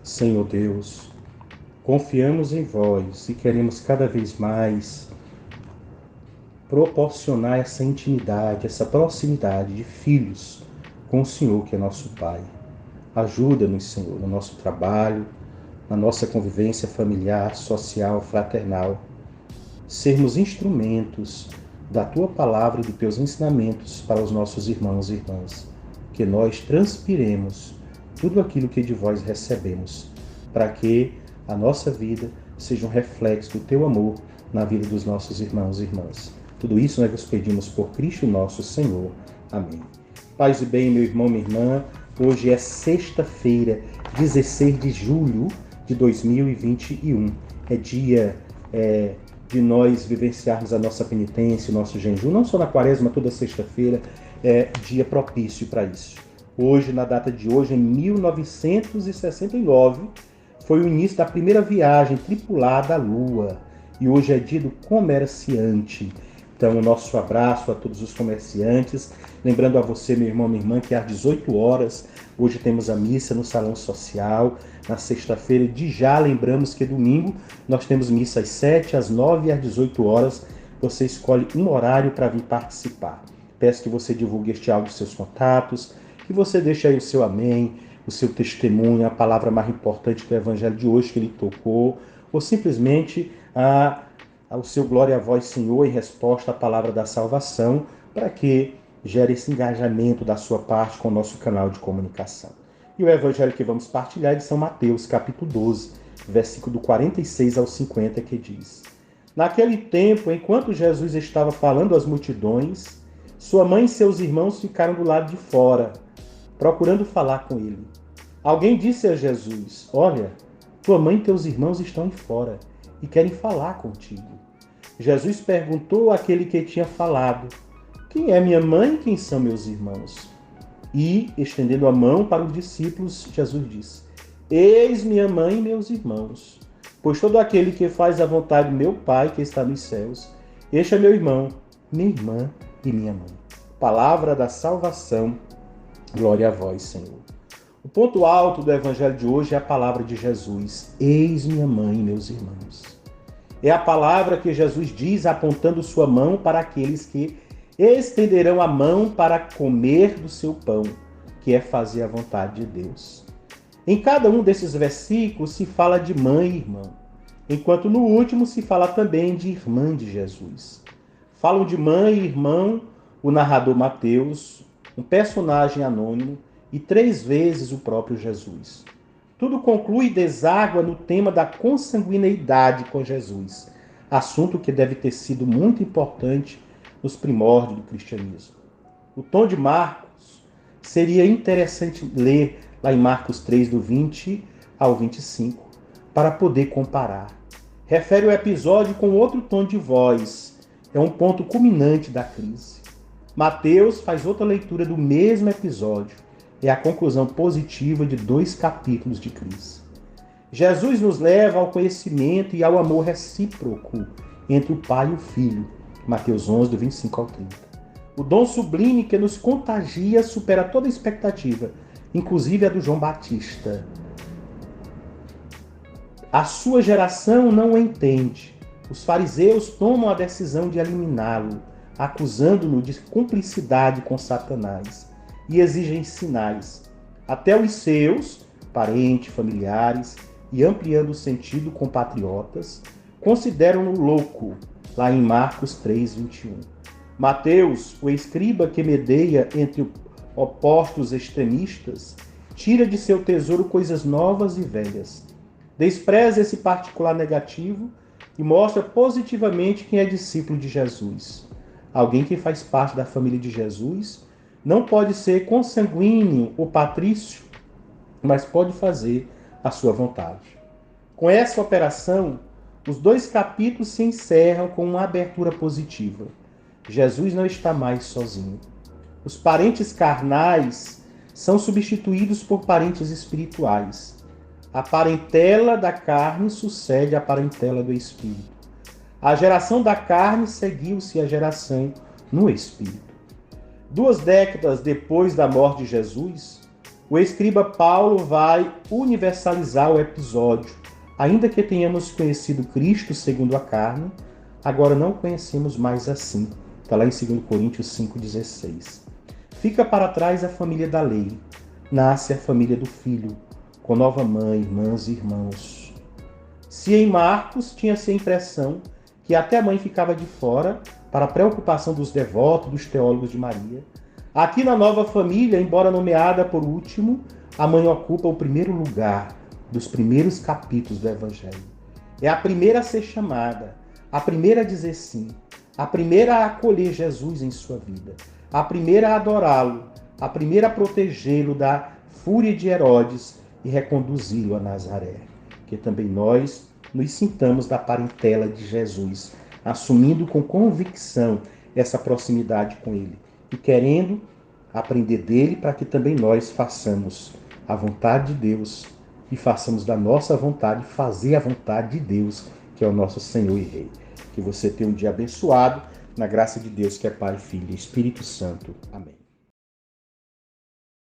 Senhor Deus, confiamos em vós e queremos cada vez mais proporcionar essa intimidade, essa proximidade de filhos com o Senhor, que é nosso Pai. Ajuda-nos, Senhor, no nosso trabalho, na nossa convivência familiar, social, fraternal, sermos instrumentos da Tua palavra e dos Teus ensinamentos para os nossos irmãos e irmãs, que nós transpiremos tudo aquilo que de vós recebemos, para que a nossa vida seja um reflexo do Teu amor na vida dos nossos irmãos e irmãs. Tudo isso nós vos pedimos por Cristo nosso Senhor. Amém. Paz e bem, meu irmão, minha irmã, hoje é sexta-feira, 16 de julho de 2021. É dia de nós vivenciarmos a nossa penitência, o nosso jejum, não só na quaresma, toda sexta-feira, é dia propício para isso. Hoje, na data de hoje, em 1969, foi o início da primeira viagem tripulada à Lua. E hoje é dia do comerciante. Então, o nosso abraço a todos os comerciantes. Lembrando a você, meu irmão, minha irmã, que às 18 horas, hoje temos a missa no Salão Social. Na sexta-feira, já lembramos que domingo nós temos missa às 7, às 9 e às 18 horas. Você escolhe um horário para vir participar. Peço que você divulgue este áudio aos seus contatos, que você deixe aí o seu amém, o seu testemunho, a palavra mais importante do evangelho de hoje que ele tocou, ou simplesmente ao seu glória a vós, Senhor, em resposta à palavra da salvação, para que gere esse engajamento da sua parte com o nosso canal de comunicação. E o evangelho que vamos partilhar é de São Mateus, capítulo 12, versículo do 46 ao 50, que diz: Naquele tempo, enquanto Jesus estava falando às multidões, sua mãe e seus irmãos ficaram do lado de fora, procurando falar com ele. Alguém disse a Jesus: Olha, tua mãe e teus irmãos estão aí fora e querem falar contigo. Jesus perguntou àquele que tinha falado: Quem é minha mãe e quem são meus irmãos? E, estendendo a mão para os discípulos, Jesus disse: Eis minha mãe e meus irmãos, pois todo aquele que faz a vontade do meu Pai que está nos céus, este é meu irmão, minha irmã e minha mãe. Palavra da salvação. Glória a vós, Senhor. O ponto alto do evangelho de hoje é a palavra de Jesus: Eis minha mãe e meus irmãos. É a palavra que Jesus diz apontando sua mão para aqueles que estenderão a mão para comer do seu pão, que é fazer a vontade de Deus. Em cada um desses versículos se fala de mãe e irmão, enquanto no último se fala também de irmã de Jesus. Falam de mãe e irmão o narrador Mateus, um personagem anônimo, e 3 vezes o próprio Jesus. Tudo conclui e deságua no tema da consanguineidade com Jesus, assunto que deve ter sido muito importante nos primórdios do cristianismo. O tom de Marcos seria interessante ler lá em Marcos 3, do 20 ao 25, para poder comparar. Refere o episódio com outro tom de voz, é um ponto culminante da crise. Mateus faz outra leitura do mesmo episódio, é a conclusão positiva de 2 capítulos de crise. Jesus nos leva ao conhecimento e ao amor recíproco entre o Pai e o Filho, Mateus 11, do 25 ao 30. O dom sublime que nos contagia supera toda expectativa, inclusive a do João Batista. A sua geração não o entende. Os fariseus tomam a decisão de eliminá-lo, acusando-no de cumplicidade com Satanás, e exigem sinais. Até os seus, parentes, familiares, e ampliando o sentido, compatriotas, consideram-no louco, lá em Marcos 3, 21. Mateus, o escriba que medeia entre opostos extremistas, tira de seu tesouro coisas novas e velhas. Despreza esse particular negativo e mostra positivamente quem é discípulo de Jesus. Alguém que faz parte da família de Jesus não pode ser consanguíneo ou patrício, mas pode fazer a sua vontade. Com essa operação, os 2 capítulos se encerram com uma abertura positiva. Jesus não está mais sozinho. Os parentes carnais são substituídos por parentes espirituais. A parentela da carne sucede à parentela do espírito. A geração da carne seguiu-se à geração no espírito. 2 décadas depois da morte de Jesus, O escriba Paulo vai universalizar o episódio. Ainda que tenhamos conhecido Cristo segundo a carne, agora não conhecemos mais assim. Está lá em 2 Coríntios 5,16. Fica para trás a família da lei. Nasce a família do Filho, com nova mãe, irmãs e irmãos. Se em Marcos tinha-se a impressão que até a mãe ficava de fora, para a preocupação dos devotos, dos teólogos de Maria, aqui na nova família, embora nomeada por último, a mãe ocupa o primeiro lugar dos primeiros capítulos do Evangelho. É a primeira a ser chamada, a primeira a dizer sim, a primeira a acolher Jesus em sua vida, a primeira a adorá-lo, a primeira a protegê-lo da fúria de Herodes e reconduzi-lo a Nazaré. Que também nós nos sintamos da parentela de Jesus, assumindo com convicção essa proximidade com ele e querendo aprender dele para que também nós façamos a vontade de Deus e façamos da nossa vontade fazer a vontade de Deus, que é o nosso Senhor e Rei. Que você tenha um dia abençoado, na graça de Deus que é Pai, Filho e Espírito Santo. Amém.